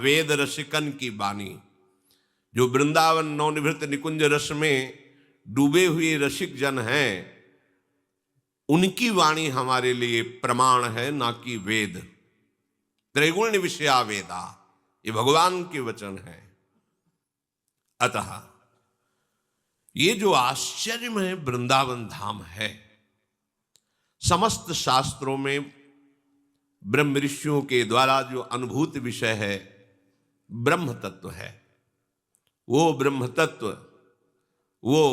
वेद रसिकन की बानी। जो वृंदावन नवनिवृत्त निकुंज रस में डूबे हुए रसिक जन हैं, उनकी वाणी हमारे लिए प्रमाण है, ना कि वेद। त्रैगुण्य विषया वेदा, ये भगवान के वचन है। अतः ये जो आश्चर्यमय वृंदावन धाम है, समस्त शास्त्रों में ब्रह्म ऋषियों के द्वारा जो अनुभूत विषय है ब्रह्म तत्व है। वो ब्रह्म तत्व, वो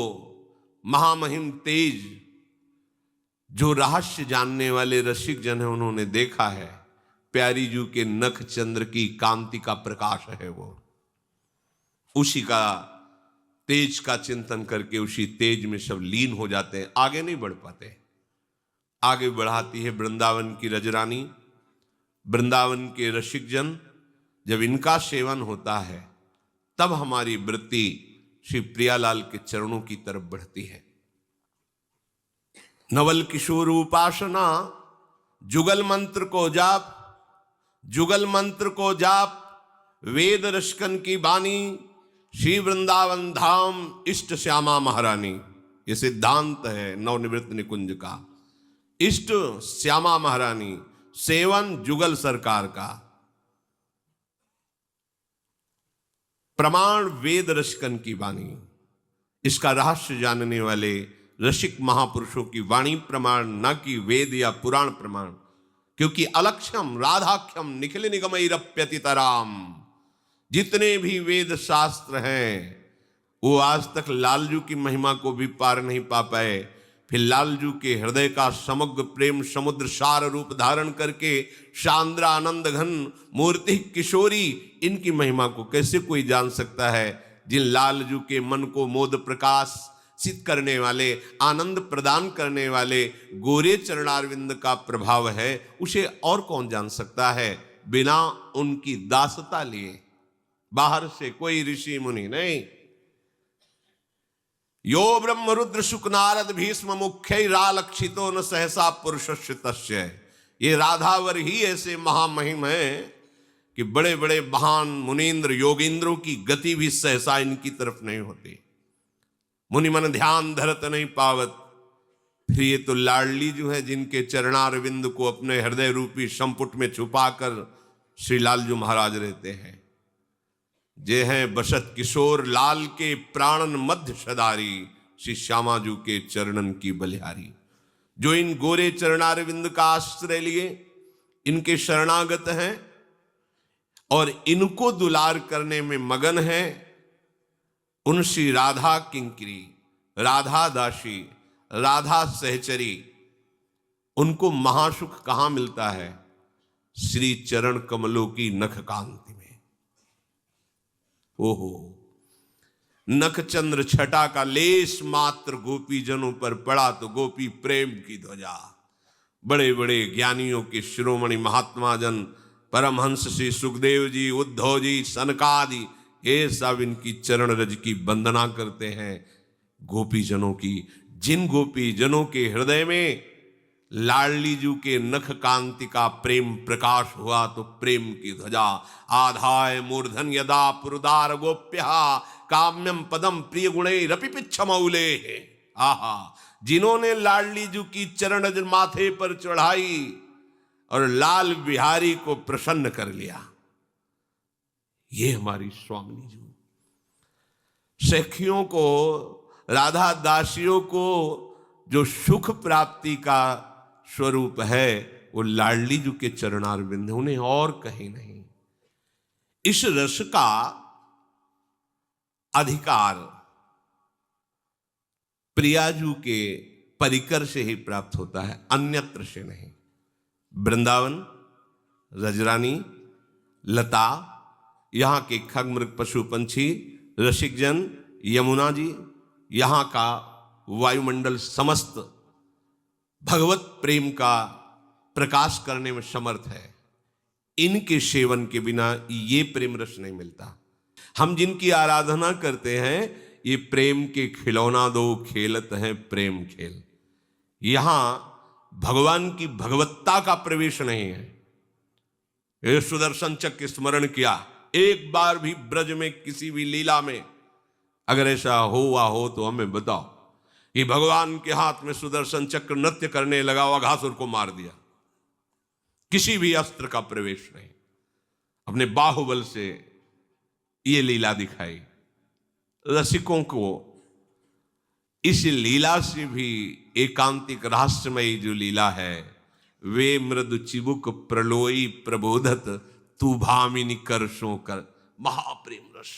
महामहिम तेज, जो रहस्य जानने वाले रसिक जन है उन्होंने देखा है। प्यारी जू के नख चंद्र की कांति का प्रकाश है वो, उसी का तेज का चिंतन करके उसी तेज में सब लीन हो जाते हैं, आगे नहीं बढ़ पाते। आगे बढ़ाती है वृंदावन की रजरानी, वृंदावन के रसिक जन। जब इनका सेवन होता है तब हमारी वृत्ति श्री प्रियालाल के चरणों की तरफ बढ़ती है। नवल किशोर उपासना, जुगल मंत्र को जाप, जुगल मंत्र को जाप, वेद रसिकन की बानी, श्री वृंदावन धाम इष्ट श्यामा महारानी। ये सिद्धांत है नवनिवृत्त निकुंज का। इष्ट श्यामा महारानी, सेवन जुगल सरकार का। प्रमाण वेद रसिकन की वाणी, इसका रहस्य जानने वाले रसिक महापुरुषों की वाणी प्रमाण, न कि वेद या पुराण प्रमाण। क्योंकि अलक्ष्यम राधाख्यम निखिल निगमैरप्यतितराम, जितने भी वेद शास्त्र हैं वो आज तक लालजू की महिमा को भी पार नहीं पा पाए। फिर लालजू के हृदय का समग्र प्रेम समुद्र सार रूप धारण करके शांद्र आनंद घन मूर्ति किशोरी, इनकी महिमा को कैसे कोई जान सकता है। जिन लालजू के मन को मोद प्रकाश सिद्ध करने वाले, आनंद प्रदान करने वाले गोरे चरणारविंद का प्रभाव है, उसे और कौन जान सकता है बिना उनकी दासता लिए। बाहर से कोई ऋषि मुनि नहीं। यो ब्रह्म रुद्र शुक नारद भीष्म मुख्य रालक्षितो न सहसा पुरुषस्य तस्य। ये राधावर ही ऐसे महामहिम है कि बड़े बड़े महान मुनीन्द्र योगींद्रों की गति भी सहसा इनकी तरफ नहीं होती। मुनि मन ध्यान धरत नहीं पावत। फिर ये तो लाडली जो है, जिनके चरणारविंद को अपने हृदय रूपी संपुट में छुपाकर श्री लालजू महाराज रहते हैं। जे हैं बसत किशोर लाल के प्राणन मध्य सदारी, श्री श्यामाजू के चरणन की बलिहारी। जो इन गोरे चरणारविंद का आश्रय लिए इनके शरणागत हैं और इनको दुलार करने में मगन है, उन श्री राधा किंकरी, राधा दासी, राधा सहचरी, उनको महासुख कहां मिलता है? श्री चरण कमलों की नख कांति में। ओहो, नख चंद्र छटा का लेस मात्र गोपी जनों पर पड़ा तो गोपी प्रेम की ध्वजा। बड़े बड़े ज्ञानियों के शिरोमणि महात्मा जन, परमहंस श्री सुखदेव जी, उद्धव जी, सनकादि, ये सब इनकी चरण रज की वंदना करते हैं गोपी जनों की। जिन गोपी जनों के हृदय में लाडली जू के नख कांति का प्रेम प्रकाश हुआ तो प्रेम की ध्वजा। आधाय मूर्धन यदा पुरुदार गोप्या काम्यम पदम प्रिय गुणे रपि पिच्छमौले। आहा, जिन्होंने लाडली जू की चरण रज माथे पर चढ़ाई और लाल बिहारी को प्रसन्न कर लिया, ये हमारी स्वामिनी जू। सखियों को, राधा दासियों को जो सुख प्राप्ति का स्वरूप है वो लाडली जू के चरणारविंद, उन्हें और कहीं नहीं। इस रस का अधिकार प्रियाजू के परिकर से ही प्राप्त होता है, अन्यत्र से नहीं। वृंदावन, रजरानी, लता, यहाँ के खगमृग पशु पंछी, रसिकजन, यमुना जी, यहाँ का वायुमंडल समस्त भगवत प्रेम का प्रकाश करने में समर्थ है। इनके सेवन के बिना ये प्रेम रस नहीं मिलता। हम जिनकी आराधना करते हैं ये प्रेम के खिलौना दो खेलत हैं प्रेम खेल। यहां भगवान की भगवत्ता का प्रवेश नहीं है। ये सुदर्शन चक्र स्मरण किया, एक बार भी ब्रज में किसी भी लीला में अगर ऐसा हुआ हो तो हमें बताओ कि भगवान के हाथ में सुदर्शन चक्र नृत्य करने लगा, अघासुर को मार दिया, किसी भी अस्त्र का प्रवेश नहीं, अपने बाहुबल से ये लीला दिखाई। रसिकों को इस लीला से भी एकांतिक रहस्यमयी जो लीला है, वे मृदु चिबुक प्रलोई प्रबोधत तू भामिनी कर सो कर, महाप्रेम रस।